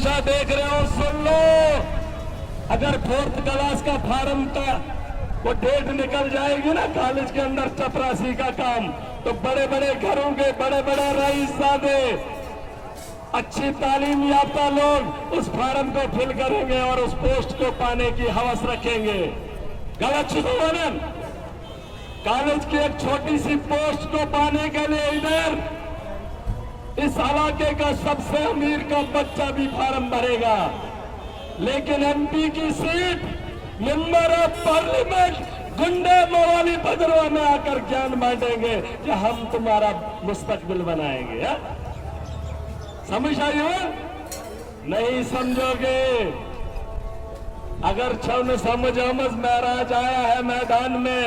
तमाशा देख रहे हो सुन लो। अगर 4th क्लास का फार्म का वो डेट निकल जाएगी ना कॉलेज के अंदर चपरासी का काम, तो बड़े बड़े घरों के बड़े बड़े रईसजादे अच्छी तालीम याफ्ता लोग उस फार्म को फिल करेंगे और उस पोस्ट को पाने की हवस रखेंगे। गलत शुभमन, कॉलेज की एक छोटी सी पोस्ट को पाने के लिए इधर इस इलाके का सबसे अमीर का बच्चा भी फार्म भरेगा, लेकिन एमपी की सीट मेंबर ऑफ पार्लियामेंट गुंडे मवाली बजरवा में आकर ज्ञान बांटेंगे कि हम तुम्हारा मुस्तकबिल बनाएंगे। है? समझ आई हो? नहीं समझोगे। अगर छन समझ महराज आया है मैदान में,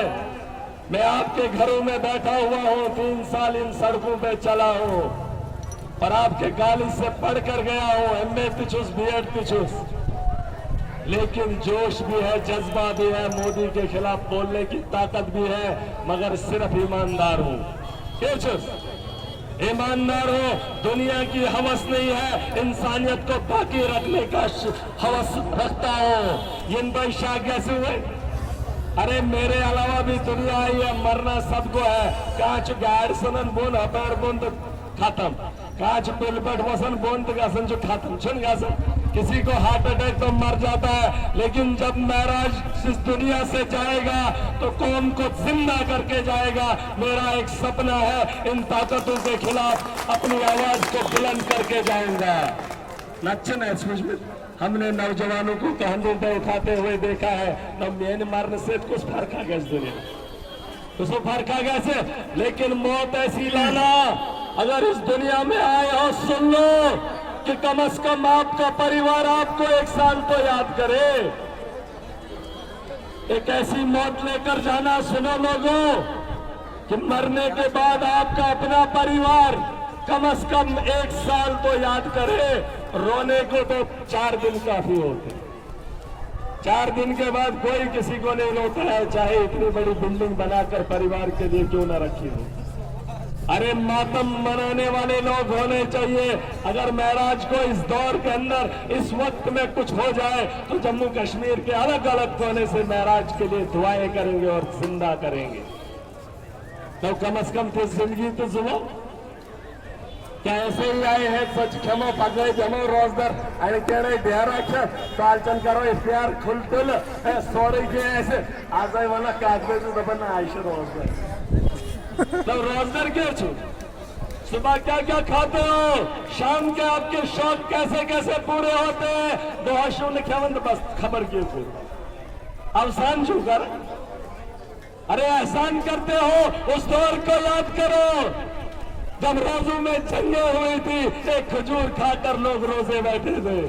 मैं आपके घरों में बैठा हुआ हूं, 3 साल इन सड़कों पे चला हूं और आपके कॉलेज से पढ़कर गया हूं, एमए पिछुस बीएड पिछुस, लेकिन जोश भी है, जज्बा भी है, मोदी के खिलाफ बोलने की ताकत भी है, मगर सिर्फ ईमानदार हूं। ईमानदार हो, दुनिया की हवस नहीं है, इंसानियत को बाकी रखने का हवस रखता हो। इन भाई शाह कैसे हुए? अरे मेरे अलावा भी दुनिया आई है, मरना सबको है। कांच गाड़ सनन बोन अपार बोन तो खत्म, कांच पिलपट वसन बोन तो गासन जो खत्म छुन गासन। किसी को हार्ट अटैक तो मर जाता है, लेकिन जब महराज इस दुनिया से जाएगा तो कौम को जिंदा करके जाएगा। मेरा एक सपना है, इन ताकतों के खिलाफ अपनी आवाज को बुलंद करके जाऊंगा। लक्षण है इसमें हमने नौजवानों को कंधों पे उठाते हुए देखा है, न मेन मारने से कुछ फर्क आ गया इस दुनिया में, कुछ फर्क आ गया से। लेकिन मौत ऐसी लाना, अगर इस दुनिया में आए हो सुन लो कि कम से कम आपका परिवार आपको 1 साल तो याद करे। एक ऐसी मौत लेकर जाना सुनो लोगों कि मरने के बाद आपका अपना परिवार कम से कम 1 साल तो याद करे। रोने को तो 4 दिन काफी होते, 4 दिन के बाद कोई किसी को नहीं रोता है, चाहे इतनी बड़ी बिल्डिंग बनाकर परिवार के लिए क्यों न रखी हो। अरे मातम मनाने वाले लोग होने चाहिए। अगर महराज को इस दौर के अंदर इस वक्त में कुछ हो जाए तो जम्मू कश्मीर के अलग अलग कोने से महराज के लिए दुआएं करेंगे और जिंदा करेंगे। तो कम से कम तो जिंदगी तो जुओ। क्या ऐसे ही आए हैं सच क्षमो पगड़े जमो रोजगार अरे तेरे ढेर रखे सालचन करो इफ्तार खुलतुल सोरे के ऐसे आज वाला कागज तो बना आयशा रोजगार तो रोजगार क्या छू सुबह क्या क्या खाते हो, शाम के आपके शौक कैसे कैसे पूरे होते हैं, दोषों ने क्या बस खबर क्यों पूरी अवसान छू कर। अरे एहसान करते हो उस दौर को याद करो जब रोजों में जंगें हुई थी, एक खजूर खाकर लोग रोजे बैठे थे।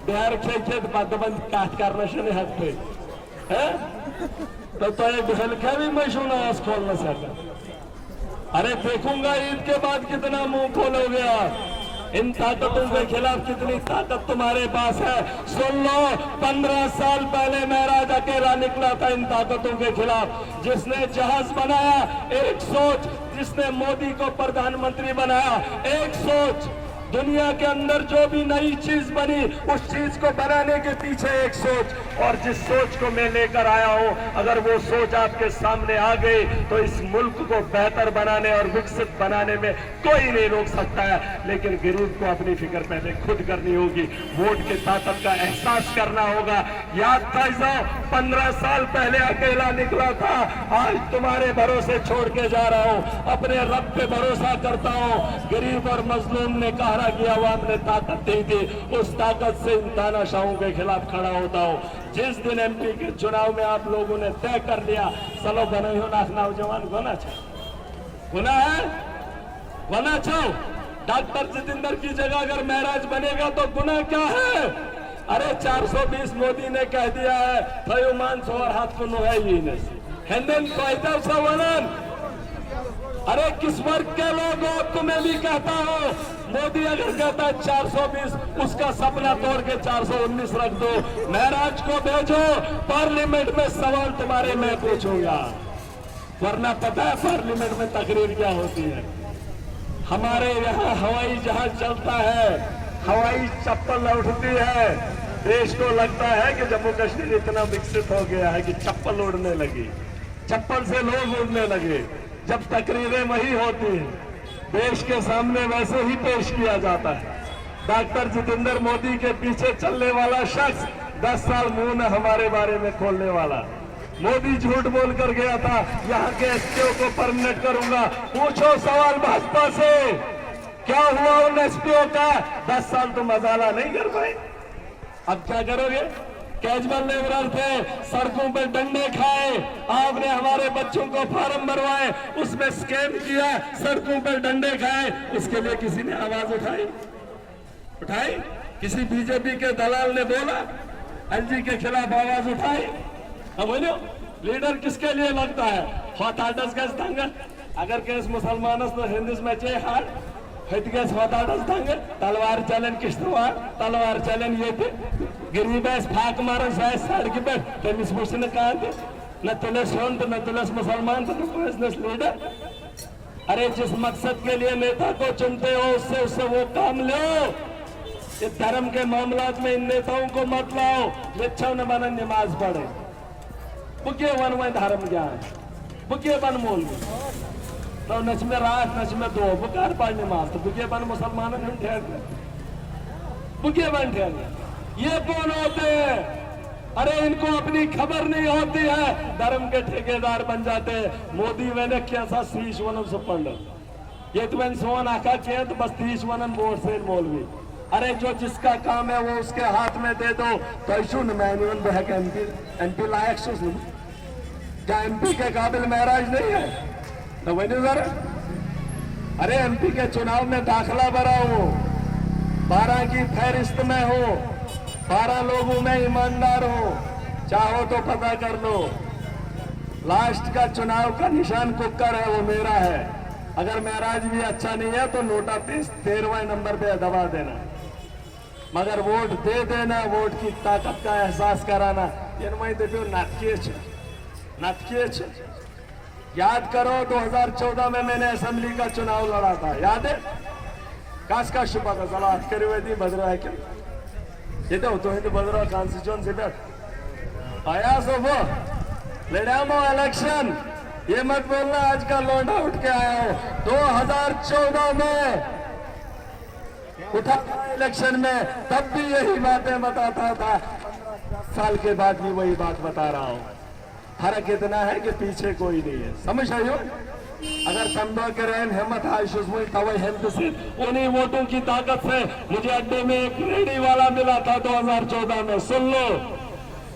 बिहार खेत बंद काट कर नशे हक पे तो एक हल्का भी मशहूर आवाज खोल न सका। अरे देखूंगा ईद के बाद कितना मुंह खोलोगे आप, इन ताकतों के खिलाफ कितनी ताकत तुम्हारे पास है। सुन लो 15 साल पहले महराज अकेला निकला था इन ताकतों के खिलाफ। जिसने जहाज बनाया एक सोच, जिसने मोदी को प्रधानमंत्री बनाया एक सोच, दुनिया के अंदर जो भी नई चीज बनी उस चीज को बनाने के पीछे एक सोच, और जिस सोच को मैं लेकर आया हूं अगर वो सोच आपके सामने आ गई तो इस मुल्क को बेहतर बनाने और विकसित बनाने में कोई नहीं रोक सकता है। लेकिन गरीब को अपनी फिक्र पहले खुद करनी होगी, वोट की ताकत का एहसास करना होगा। याद था 15 साल पहले अकेला निकला था, आज तुम्हारे भरोसे छोड़ के जा रहा हूं, अपने रब पे भरोसा करता हूं। गरीब और मजलूम ने कहा कि आवाम ने ताकत दी थी, उस ताकत से इन तानाशाहों के खिलाफ खड़ा होता हूं। जिस दिन एमपी के चुनाव में आप लोगों ने तय कर लिया चलो बने हो ना नौजवान गुना गुना है गुना छो डॉक्टर जितेंद्र की जगह अगर महराज बनेगा तो गुना क्या है। अरे 420 मोदी ने कह दिया है थयो मान सो और हाथ को है ही नहीं। अरे किस वर्ग के लोग हो, तुम्हें भी कहता हूं मोदी अगर कहता है 420 उसका सपना तोड़ के 419 रख दो, महराज को भेजो, पार्लियामेंट में सवाल तुम्हारे मैं पूछूंगा। वरना पता है पार्लियामेंट में तकरीर क्या होती है, हमारे यहाँ हवाई जहाज चलता है, हवाई चप्पल उठती है। देश को लगता है कि जम्मू कश्मीर इतना विकसित हो गया है कि चप्पल उड़ने लगी, चप्पल से लोग उड़ने लगे। जब तकरीरें वही होती हैं, देश के सामने वैसे ही पेश किया जाता है। डॉक्टर जितेंद्र मोदी के पीछे चलने वाला शख्स 10 साल मुंह न हमारे बारे में खोलने वाला। मोदी झूठ बोल कर गया था यहाँ के एसपीओ को परमानेंट करूंगा। पूछो सवाल भाजपा से, क्या हुआ उन एसपीओ का? 10 साल तो मजाला नहीं कर पाए। अब क्या करोगे? कैजुअल लेबर थे, सड़कों पर डंडे खाए, आपने हमारे बच्चों को फार्म भरवाए, उसमें स्कैम किया, सड़कों पर डंडे खाए। इसके लिए किसी ने आवाज उठाई? किसी बीजेपी के दलाल ने बोला? एलजी के खिलाफ आवाज उठाई? अब बोलो, लीडर किसके लिए लगता है? होताडस का संग अगर केस मुसलमान तो हिंदुस में चे हार हतगेस होताडस संग तलवार चलन किश्तवार तलवार चलन ये थे गरीब फाक मारन सड़क पे तमिस वो कहा न तुलस न तुलस मुसलमान तो बिजनेस लीडर। अरे जिस मकसद के लिए नेता को चुनते हो उससे वो काम लो। ये धर्म के मामलात में इन नेताओं को मत लाओ। लिच्छव न बन नमाज पढ़े बुके वन में धर्म ज्ञान बुके बन मोल तो नच में रात नच में दो बुकार पढ़ नमाज तो बुके बन मुसलमान बुके बन ठहर। ये कौन होते हैं? अरे इनको अपनी खबर नहीं होती है, धर्म के ठेकेदार बन जाते हैं। मोदी मैंने कैसा शीश वनम से पंड ये तो मैंने सोन आका किया तो बस 30 वनम वोट से मौलवी। अरे जो जिसका काम है वो उसके हाथ में दे दो तो एमपी लायक क्या एमपी के काबिल महराज नहीं है? तो वही जरा अरे एमपी के चुनाव में दाखला भरा हो, 12 की फहरिस्त में हो, 12 लोगों में ईमानदार हो, चाहो तो पता कर लो। लास्ट का चुनाव का निशान कुकर है, वो मेरा है। अगर महराज भी अच्छा नहीं है तो नोटा 13वें नंबर पे दबा देना, मगर वोट दे देना, वोट की ताकत का एहसास कराना। याद करो 2014 में मैंने असेंबली का चुनाव लड़ा था, याद है? काश का शुभा का चला करी भद्रा है क्या ये तो भद्रा कॉन्स्टिट्यूंसी बैठ आया सो वो लड़ामो इलेक्शन। ये मत बोलना आज का लौंडा उठ के आया हो। 2014 में उठा इलेक्शन में तब भी यही बातें बताता था, 15 साल के बाद भी वही बात बता रहा हूं। फर्क इतना है कि पीछे कोई नहीं है, समझ आयो? अगर तंबा करें हिम्मत उन्हीं वोटों की ताकत से मुझे अड्डे में एक रेडी वाला मिला था 2014 में। सुन लो,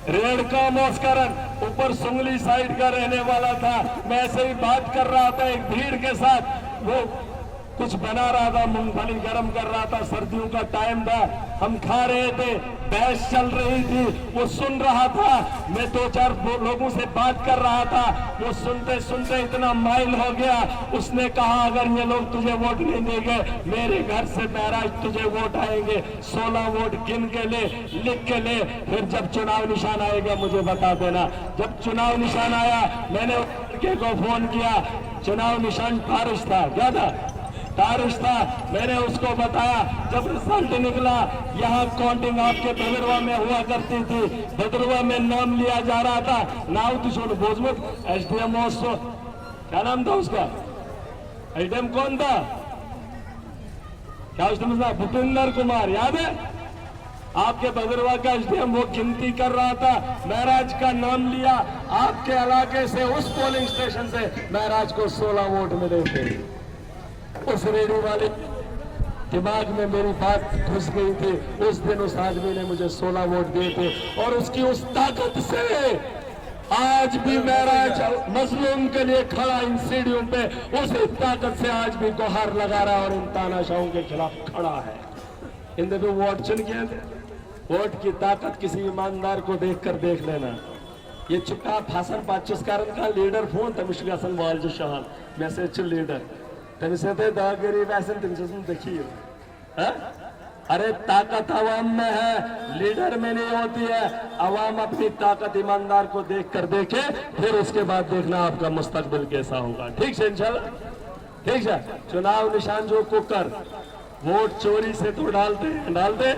रेड का मौसकरन ऊपर सुंगली साइड का रहने वाला था। मैं ऐसे ही बात कर रहा था एक भीड़ के साथ, वो कुछ बना रहा था, मूंगफली गर्म कर रहा था, सर्दियों का टाइम था, हम खा रहे थे, बहस चल रही थी, वो सुन रहा था। मैं 2-4 लोगों से बात कर रहा था, वो सुनते सुनते इतना माइल हो गया। उसने कहा अगर ये लोग तुझे वोट नहीं देंगे मेरे घर से महराज तुझे वोट आएंगे, 16 वोट गिन के ले, लिख के ले, फिर जब चुनाव निशान आएगा मुझे बता देना। जब चुनाव निशान आया मैंने लड़के को फोन किया, चुनाव निशान तारिश था, क्या था? तारिश था। मैंने उसको बताया जब रिजल्ट निकला, यहाँ काउंटिंग आपके भद्रवा में हुआ करती थी, भद्रवा में नाम लिया जा रहा था, नाव तो छोड़ भोजपुर एसडीएम क्या नाम था उसका? एसडीएम कौन था? क्या उसने मतलब भूपेंद्र कुमार, याद है? आपके भद्रवा का एसडीएम वो गिनती कर रहा था, महराज का नाम लिया, आपके इलाके से उस पोलिंग स्टेशन से महराज को 16 वोट मिले थे। उस रेडी वाले दिमाग में मेरी बात घुस गई थी। उस दिन उस आदमी ने मुझे 16 वोट दिए थे और उसकी उस ताकत से आज भी महराज मजलूम के लिए खड़ा इन सीढ़ियों पे, उसी ताकत से आज भी गुहार लगा रहा है और इन तानाशाहों के खिलाफ खड़ा है। इन दिनों वोट चुन गए थे। वोट की ताकत किसी ईमानदार को देखकर देख लेना। ये चुका फासन पाचुस्कारन का लीडर फोन तमिश गसन वाल शहान मैसेज लीडर तमिसे दागरी वैसन तमिसे देखिए। अरे ताकत अवाम में है, लीडर में नहीं होती है। अवाम अपनी ताकत ईमानदार को देखकर देखे, फिर उसके बाद देखना आपका मुस्तकबिल कैसा होगा। ठीक है इंशाल्लाह, ठीक है। चुनाव निशान जो कुकर वोट चोरी से तो डालते हैं, डालते